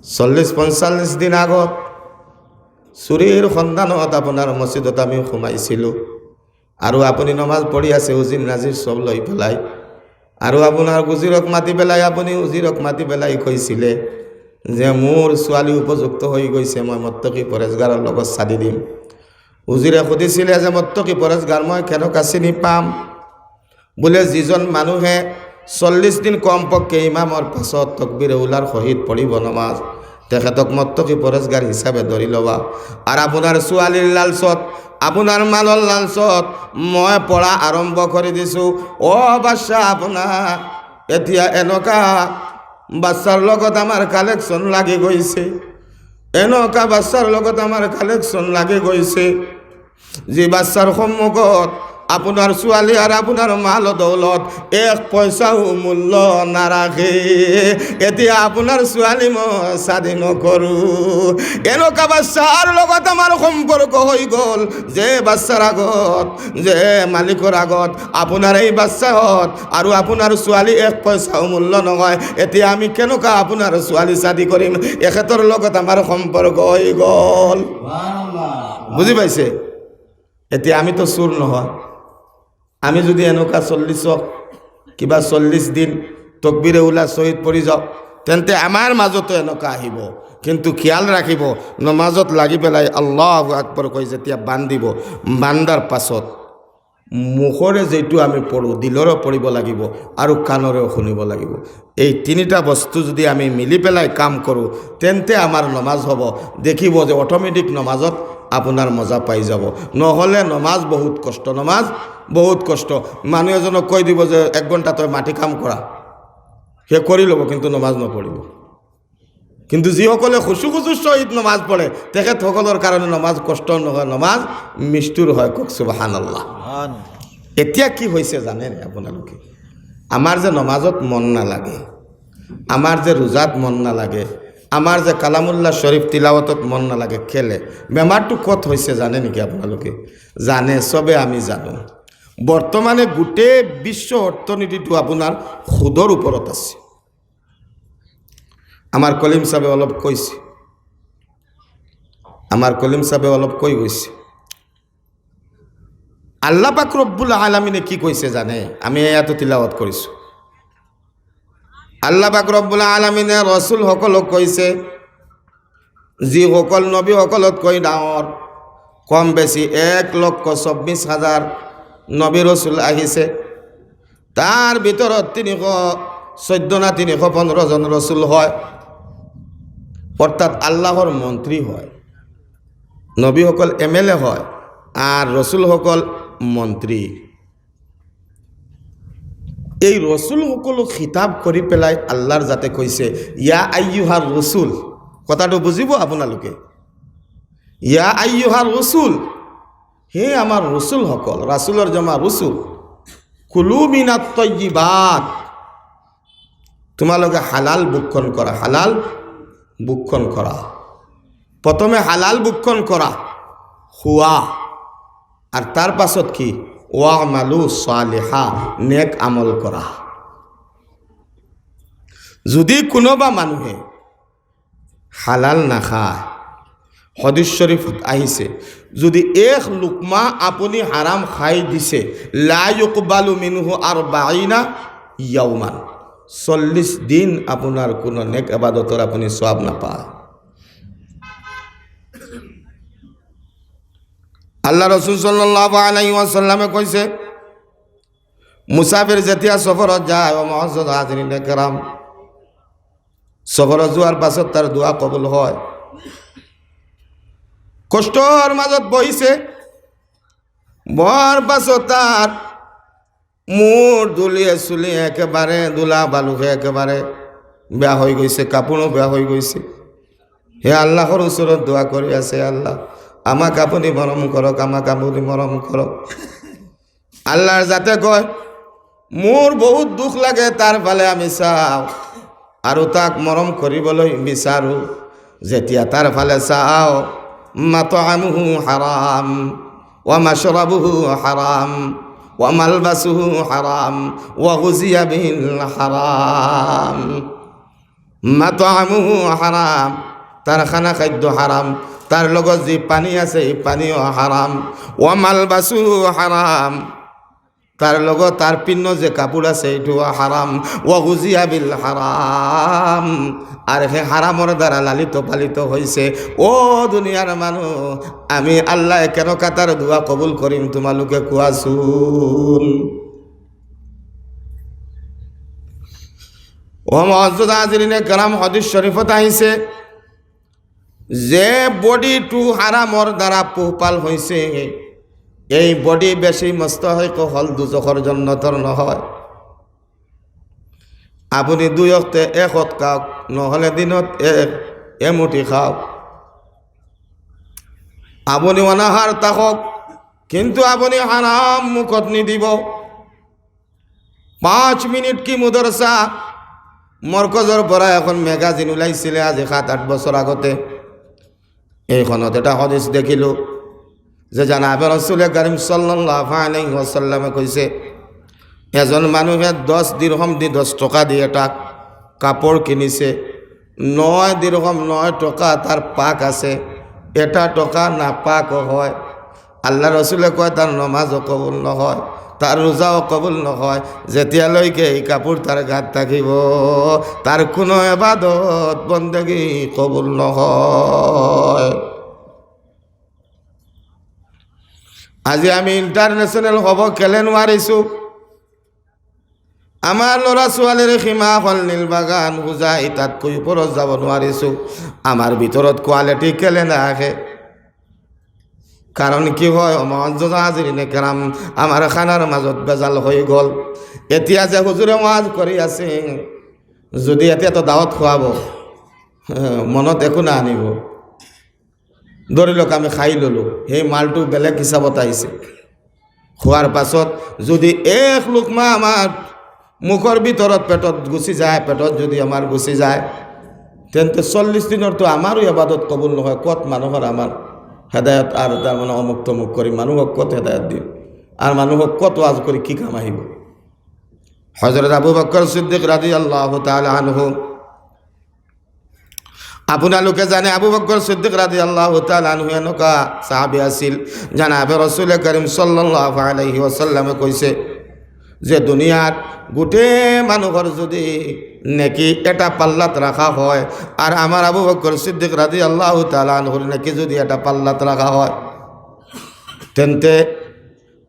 40-45 দিন আগত চুৰিৰ সন্ধানত আপোনাৰ মছজিদত আমি সোমাইছিলোঁ আৰু আপুনি নমাজ পঢ়ি আছে উজিৰ নাজিৰ চব লৈ পেলাই আৰু আপোনাৰ উজিৰক মাতি পেলাই আপুনি উজিৰক মাতি পেলাই কৈছিলে যে মোৰ ছোৱালী উপযুক্ত হৈ গৈছে, মই মত্তকি পৰেজগাৰৰ লগত চাদি দিম। উজিৰে সুধিছিলে যে মত্তকি পৰেজগাৰ মই কেনেকুৱা চিনি পাম? বোলে যিজন মানুহে 40 দিন কমপক্ষে ইমামৰ পাছত তকবীৰে উলাৰ সহিত পঢ়িব নমাজ, তেখেতক মত্তকি পৰেজগাৰ হিচাপে ধৰি ল'বা। আৰু আপোনাৰ ছোৱালীৰ লালচত, আপোনাৰ মালৰ লালচত মই পঢ়া আৰম্ভ কৰি দিছোঁ। বাদশাহ আপোনাৰ এতিয়া এনেকুৱা বাচ্চাৰ লগত আমাৰ কালেকশ্যন লাগি গৈছে, এনেকুৱা বাচ্চাৰ লগত আমাৰ কালেকশ্যন লাগি গৈছে যি বাচ্চাৰ সন্মুখত আপোনাৰ ছোৱালী আৰু আপোনাৰ মাল দৌলত 1 পইচাও মূল্য নাৰাখে। এতিয়া আপোনাৰ ছোৱালী মই স্বাধীন নকৰোঁ। এনেকুৱা বাচ্চাৰ লগত আমাৰ সম্পৰ্ক হৈ গ'ল যে বাচ্চাৰ আগত, যে মালিকৰ আগত আপোনাৰ এই বাচ্চাহঁত আৰু আপোনাৰ ছোৱালী 1 পইচাও মূল্য নহয়। এতিয়া আমি কেনেকুৱা আপোনাৰ ছোৱালী শাদী কৰিম? এখেতৰ লগত আমাৰ সম্পৰ্ক হৈ গ'ল। বুজি পাইছে? এতিয়া আমি তো চোৰ নহয়। আমি যদি এনেকুৱা 40 দিন তকবীৰে উলা শহীদ পৰি যাওঁ, তেন্তে আমাৰ মাজতো এনেকুৱা আহিব। কিন্তু খেয়াল ৰাখিব, নমাজত লাগি পেলাই আল্লাহু আকবৰ কৈ যেতিয়া বান্ধিব, বান্ধাৰ পাছত মুখৰে যেইটো আমি পঢ়োঁ দিলৰো পঢ়িব লাগিব আৰু কাণৰেও শুনিব লাগিব। এই 3টা বস্তু যদি আমি মিলি পেলাই কাম কৰোঁ, তেন্তে আমাৰ নমাজ হ'ব। দেখিব যে অট'মেটিক নমাজত আপোনাৰ মজা পাই যাব। নহ'লে নমাজ বহুত কষ্ট, নমাজ বহুত কষ্ট। মানুহ এজনক কৈ দিব যে 1 ঘণ্টা তই মাটি কাম কৰা, সে কৰি ল'ব কিন্তু নমাজ নপঢ়িব। কিন্তু যিসকলে খুচু সহিত নমাজ পঢ়ে তেখেতসকলৰ কাৰণে নমাজ কষ্ট নহয়, নমাজ মিষ্টুৰ হয়। কওক সুবহানাল্লাহ। এতিয়া কি হৈছে জানেনে আপোনালোকে? আমাৰ যে নমাজত মন নালাগে, আমাৰ যে ৰোজাত মন নালাগে, আমাৰ যে কালামুল্লাহ শৰীফ তিলাৱতত মন নালাগে, খেলে বেমাৰটো ক'ত হৈছে জানে নেকি আপোনালোকে? জানে, চবে আমি জানো। বৰ্তমানে গোটেই বিশ্ব অৰ্থনীতিটো আপোনাৰ সুদৰ ওপৰত আছে। আমাৰ কলিম চাবে অলপ কৈছে, আমাৰ কলিম চাবে অলপ কৈ গৈছে। আল্লাহ পাক ৰব্বুল আলামিনে কি কৈছে জানে? আমি এয়াতো তিলাৱত কৰিছোঁ। আল্লাহ পাক ৰব্বুল আলামিনে ৰসুলসকলক কৈছে, যিসকল নবীসকলতকৈ ডাঙৰ, কম বেছি 1,24,000 নবী ৰসুল আহিছে, তাৰ ভিতৰত 314 না 315 জন ৰসুল হয়, অৰ্থাৎ আল্লাহৰ মন্ত্ৰী হয়। নবীসকল MLA হয় আর রসুলসকল মন্ত্রী। এই রসুলসকলক খিতাব কৰি পেলাই আল্লাহৰ যাতে কৈছে ইয়া আইয়ুহাৰ রসুল, কথাটো বুজিব আপোনালোকে। ইয়া আইয়ুহাৰ রসুল, হে আমাৰ রসুলসকল, রাসুলৰ জমা রসুল, কুলু মিনাত তয়্যিবাত, তোমালোকে হালাল ভক্ষণ কৰা, হালাল ভক্ষণ কৰা। প্রথমে হালাল ভক্ষণ কৰা, খোৱা, আর তার পাছত কি ওয়ামালু সালিহা, নেক আমল কৰা। যদি কোনোবা মানুহে হালাল নাখায়, হাদিস শরীফত আহিছে যদি 1 লুকমা আপুনি হারাম খাই দিছে, লা ইউকবালু মিনহু 40 ইয়াওমান, 40 দিন আপোনাৰ কোনো নেক ইবাদতৰ আপুনি সওয়াব নাপায়। আল্লাহ রসুল সাল্লাল্লাহু আলাইহি ওয়াসাল্লামে কইছে, মুসাফির যেতিয়া সফরত যায়, ও মুআজ্জাজ হাজিরিনে কেরাম, সফরত যোৱাৰ পাছত তার দোয়া কবুল হয়। কষ্টর মাজত বহিছে, বর পাছত তার মূর দুলিয়ে চুলিয়ে একেবারে দুলা বালুকে একেবারে বেয়া হয়ে গেছে, কাপড়ও বেয়া হয়ে গেছে। হে আল্লাহর ওচৰত দোয়া কৰি আছে, আল্লাহ আমাক আপুনি মৰম কৰক, আমাক আপুনি মৰম কৰক। আল্লাহৰ যাতে কয় মোৰ বহুত দুখ লাগে, তাৰ ফালে আমি চাওঁ আৰু তাক মৰম কৰিবলৈ বিচাৰোঁ। যেতিয়া তাৰ ফালে চাওঁ, মাতআমুহু হাৰাম ওয়া মাশরাবুহু হারাম ওয়া মালবাসুহু হারাম ওয়া গুযিয়া বিল হারাম। মাতআমুহু হারাম, তার খানা খাদ্য হারাম, তার লগত যে পানি আছে এই পানিও হারাম। ওয়া মালবাসুহু হারাম, তার লগত তার পিন্ন যে কাপড় আছে এইটাও হারাম। ওয়া গুজিয়া বিল হারাম, আর হে হারামর দ্বারা লালিত পালিত হয়েছে। ও দুনিয়ার মানুষ, আমি আল্লাহ কেন কাতার দোয়া কবুল করিম তোমালোকে কোয়াছুন। ও মুআজ্জাজ হাজিরিনে কেরাম, হাদিস শরীফত আহিছে যে বডি টু হারামর দ্বারা পোহপাল হয়েছে, এই বডি বেশি মস্ত হয় হল দুজখর জন্নতর নহয়। আপনি দুই অক্তে এক হত খাওক, নহলে দিনত এমুঠি খাওক। আপনি অনাহার থাকক, কিন্তু আপনি হারাম মুখত নিদিব। 5 মিনিট কি মুদরসা মরকজর পরা এখন ম্যাগাজিন ওলাইছিলে আজি 7-8 বছর আগতে। এইখনত এটা হাদিস দেখিলো যে জানাবে রাসূল কারীম সাল্লাল্লাহু আলাইহি ওয়াসাল্লামে কইছে, এজন মানুহে 10 দিরহম দি 10 টাকা দিয়ে একটা কাপড় কিনিছে। 9 দিরহম 9 টাকা তার পাক আছে, এটা টাকা না পাক হয়। আল্লাহ রসুলে কয় তার নমাজও কবুল নহয়, তার রোজাও কবুল নহয়, যেতিয়ালৈকে এই কাপড় তার গাত থাকিব তার কোনো ইবাদত বন্দেগী কবুল নহয়। আজি আমি ইন্টারন্যাশনাল হব কেলে নোৱাৰিছো? আমার ল'ৰা ছোৱালীৰ সীমা ফল নীল বাগান বুজাই তাতকৈ ওপৰত যাব নোৱাৰিছো। আমার ভিতৰত কোৱালিটি কেলে নাহে? কারণ কি হয় মুআজ্জাজ হাজিরিনে কেরাম, আমার খানার মাজত বেজাল হয়ে গল। এতিয়া যে হুজুরে ওয়াজ কৰি আছে, যদি এতিয়া তো দাওয়াত খুৱাব মনত একো না আনিব। ধৰি লওক আমি খাই ললো, সেই মালটো বেলেগ হিচাপত আহিছে। খোৱাৰ পাছত যদি এক লুকমা আমার মুখৰ ভিতৰত পেটত গুচি যায়, পেটত যদি আমার গুচি যায়, তেন্তে 40 দিনৰ তো আমাৰো ইবাদত কবুল নহয়। কত মানুহৰ আমার হেদায়ত আর তার মানে অমুক তমুক করি মানুহক কত হেদায়ত দিম, আর মানুহক কত ওয়াজ করি কি কাম আহিব? হযরত আবু বকর সিদ্দিক রাদিয়াল্লাহু তাআলা আনহু, আপোনালোকে জানে আবু বকর সিদ্দিক রাদিয়াল্লাহু তাআলা আনহু এনেকা সাহাবী আছিল। জানাবে রাসূল কারীম সাল্লাল্লাহু আলাইহি ওয়াসাল্লামে কইছে যে দুনিয়ার গোটেই মানুহৰ যদি নেকি এটা পাল্লাত রাখা হয়, আর আমার আবু বকর সিদ্দিক রাদিয়াল্লাহু তাআলা আনহুর নেকি যদি এটা পাল্লাত রাখা হয়, তেন্তে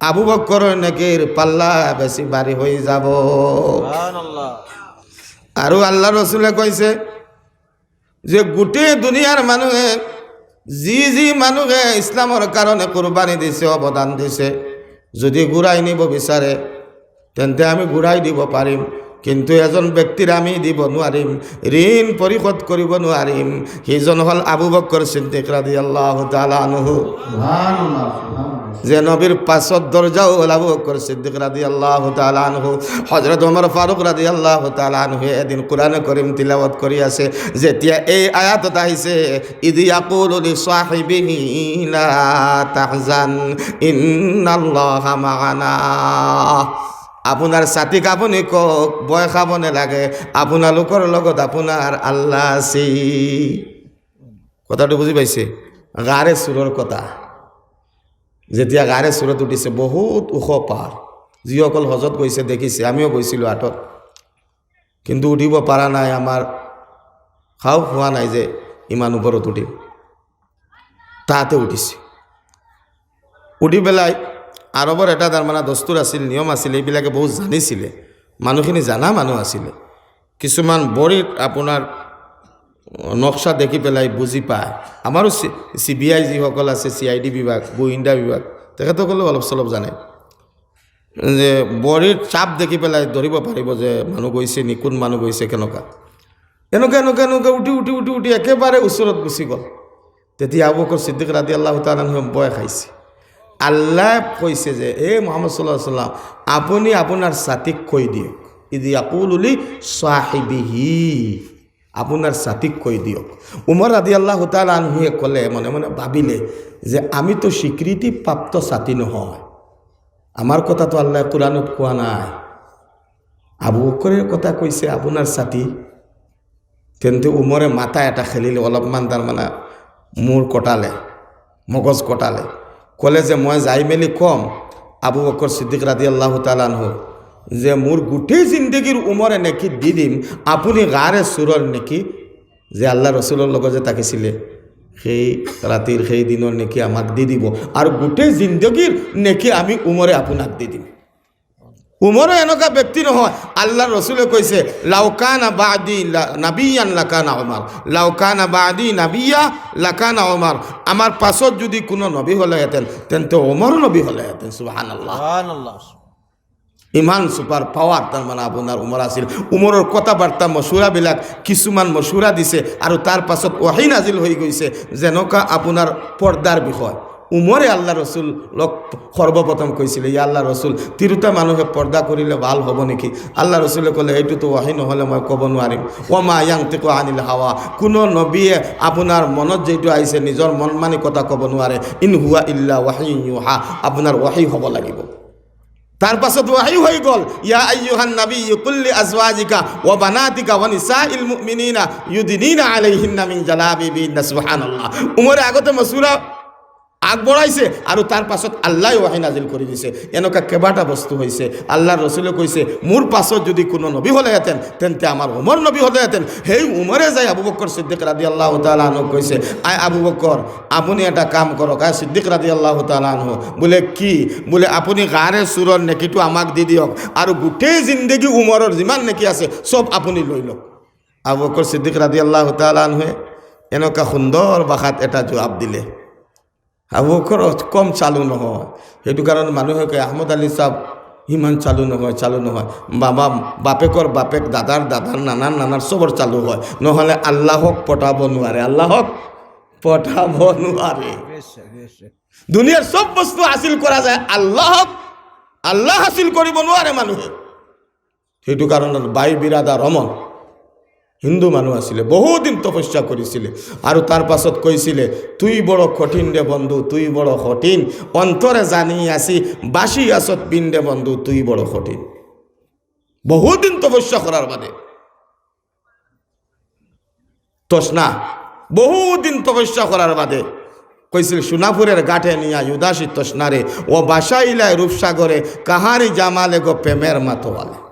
আবু বকরের নেকির পাল্লা বেশি ভারী হয়ে যাব। সুবহানাল্লাহ। আর আল্লাহ রসুলে কইছে যে গোটেই দুনিয়ার মানুহে যি মানুহে ইসলামের কারণে কুরবানি দিছে, অবদান দিছে, যদি ঘুরাই নিব বিচারে তেন্তে আমি ঘুরাই দিব পাৰিম, কিন্তু এজন ব্যক্তির আমি দিব নোৱাৰিম, ঋণ পরিশোধ কৰিব নোৱাৰিম। সেইজন হল আবু বকর সিদ্দিক রাদিয়াল্লাহু তাআলা আনহু। সুবহানাল্লাহ। যে নবীর পাঁচত দরজাও হল আবু বকর সিদ্দিক রাদিয়াল্লাহু তাআলা আনহু। হযরত ওমর ফারুক রাদিয়াল্লাহু তাআলা আনহু এদিন কোরআন কারীম তিলাওয়াত কৰি আছে, যেতিয়া এই আয়াতত আহিছে, ইদ ইয়াকুলু লিসাহিবিহি লা তাহজান ইন্নাল্লাহা মা'ানা, আপনার সাথীক আপনি কক ভয় খাব নালাগে, আপোনালোকৰ লগত আপোনাৰ আল্লাহ আছে। কথাটো বুজি পাইছে? গাৰে সুৰৰ কথা। যেতিয়া গাৰে সুৰত উঠিছে, বহুত ওখ পাহাৰ, যিসকল হজত গৈছে দেখিছে, আমিও গৈছিলোঁ আঁতত, কিন্তু উঠিব পৰা নাই। আমাৰ সাহস হোৱা নাই যে ইমান ওপৰত উঠিম। তাতে উঠিছে। উঠি পেলাই আরবর এটা তার মানে দস্তুর আছিল, নিয়ম আছিল, এইবিলাকে বহুত জানিছিলে, মানুহখিনি জানা মানুহ আছিলে। কিছুমান বড়িত আপোনাৰ নক্সা দেখি পেলাই বুজি পায়। আমাৰো CBI যিসকল আছে, CID বিভাগ, গোয়েন্দা বিভাগ, তেখেতসকলেও অলপ চলপ জানে যে বড়িৰ চাপ দেখি পেলাই ধৰিব পাৰিব যে মানুহ গৈছে নি, কোন মানুহ গৈছে, কেনেকুৱা। এনেকুৱা উঠি উঠি উঠি উঠি একেবাৰে ওচৰত গুচি গ'ল। তেতিয়া আবু বকর সিদ্দিক রাদিয়াল্লাহু তাআলা আনহু ভয় খাইছে। আল্লাহ কইছে যে এ মুহাম্মদ সাল্লাল্লাহু আলাইহি ওয়াসাল্লাম, আপনি আপনার সাথীক কৈ দিয়ক, ইদ ইয়াকুলু লি সাহিবিহি, আপনার সাথীক কৈ দিয়ক। উমর রাদিয়াল্লাহু তাআলা আনহুয়ে কলে, মনে মনে ভাবিলে যে আমি তো স্বীকৃতি প্রাপ্ত সাথী নহয়, আমার কথা তো আল্লাহ কোরআনত কোয়া নাই, আবু বকরের কথা কইছে আপনার সাথী। কিন্তু উমরে মাথা এটা খেলিলে অলপমান তার মানে মূর কটালে মগজ কটালে কলে যে মই যাই মেলি কম আবু বকর সিদ্দিক রাদিয়াল্লাহু তাআলা আনহু যে মোর গোটেই জিন্দগির উমরে নেকি দি দিম আপুনি গাৰে চুৰৰ নেকি যে আল্লাহ রসুলের লগত যে থাকিছিলে সেই রাতির সেই দিনের নেকি আমাক দি দিব আর গোটেই জিন্দগির নেকি আমি উমরে আপনাক দি দিম উমরে এনেকা ব্যক্তি নহয় আল্লাহ রসুলে কৈছে লাউকানা বাদি নাবিয়ান লাকানা ওমর লাউকানা বাদি নাবিয়া লাকানা ওমর আমার পাছত যদি কোনো নবী হলেহেঁতেন তেন্তে ওমর নবী হলেহেঁতেন সুবহানাল্লাহ সুবহানাল্লাহ ইমান সুপার পাওয়ার তার মানে আপনার উমর আছিল উমরের কথাবার্তা মশুরাবিলাক কিছুমান মশুরা দিছে আর তার পাছত ওয়াহি নাজিল হয়ে গৈছে যেনকা আপনার পর্দার বিষয় উমরে আল্লাহ রসুল লোক সর্বপ্রথম কৈছিলে ইয়া আল্লাহ রসুল তিৰোটা মানুহে পর্দা কৰিলে ভাল হ'ব নেকি আল্লাহ রসুলে ক'লে এইটো তো ওয়াহি নহ'লে মই ক'ব নোৱাৰিম ওমা ইয়ান্তিকু আনিল হাৱা কোনো নবীয়ে আপোনাৰ মনত যেইটো আহিছে নিজৰ মন মানি কথা ক'ব নোৱাৰে ইন হুৱা ইল্লা ওয়াহি ইউহা আপোনাৰ ওয়াহি হ'ব লাগিব তার পাছত ওয়াহি হয়ে গল ইয়া আইয়ুহান নবী কুল্লি আজওয়াজিকা ওয়া বানাতিকা ওয়া নিসাইল মুমিনিনা ইউদিনিনা আলাইহিন্না মিন জালাবিবিহিন্না সুবহানাল্লাহ উমরে আগতে মসুরা আগ বড়াইছে আর তার পাছত আল্লাহ ওয়াহি নাজিল করে দিছে এনেকা কেবাটা বস্তু হয়েছে আল্লাহর রসুলে কইছে মোর পাছত যদি কোনো নবী হলেহেঁতেন তেন্তে আমার উমর নবী হলেহেঁতেন সেই উমরে যাই আবু বকর সিদ্দিক রাদিয়াল্লাহু তাআলা আনহু কইছে আয় আবু বকর আপনি একটা কাম করক আয় সিদ্দিক রাদিয়াল্লাহু তাআলা আনহু বলে কি বলে আপনি গারে সুরর নেকিটো আমাক দি দিয়ক আর গোটেই জিন্দগি উমরের যিমান নেকি আছে সব আপনি লৈ লওক আবু বকর সিদ্দিক রাদিয়াল্লাহু তাআলা আনহু এনেকা সুন্দর ভাষাত এটা জবাব দিলে আবু বকর কম চালু নহয় সেইটো কাৰণে মানুহে কয় আহমদ আলী সাহেব ইমান চালু নহয় বাবা বাপেকৰ বাপেক দাদাৰ নানাৰ চবৰ চালু হয় নহ'লে আল্লাহক পঠাব নোৱাৰে দুনিয়াৰ চব বস্তু হাসিল কৰা যায় আল্লাহ হাসিল কৰিব নোৱাৰে মানুহে সেইটো কাৰণত বাই বিৰাদা ৰমন হিন্দু মানুষ আছিলে বহুদিন তপস্যা করেছিলে আর তার পাছত কইছিলে তুই বড় কঠিন রে বন্ধু তুই বড় কঠিন অন্তরে জানি আসি বাসি আসত পিন রে বন্ধু তুই বড় কঠিন বহুদিন তপস্যা করার বাদে তসনা বহুদিন তপস্যা করার বাদে কইছিল সোনাপুরের গাঠে নিয়া উদাসী তসনারে ও বাসাইলায় রূপসাগরে কাহারি জামালে গো প্রেমের মাতোয়ালে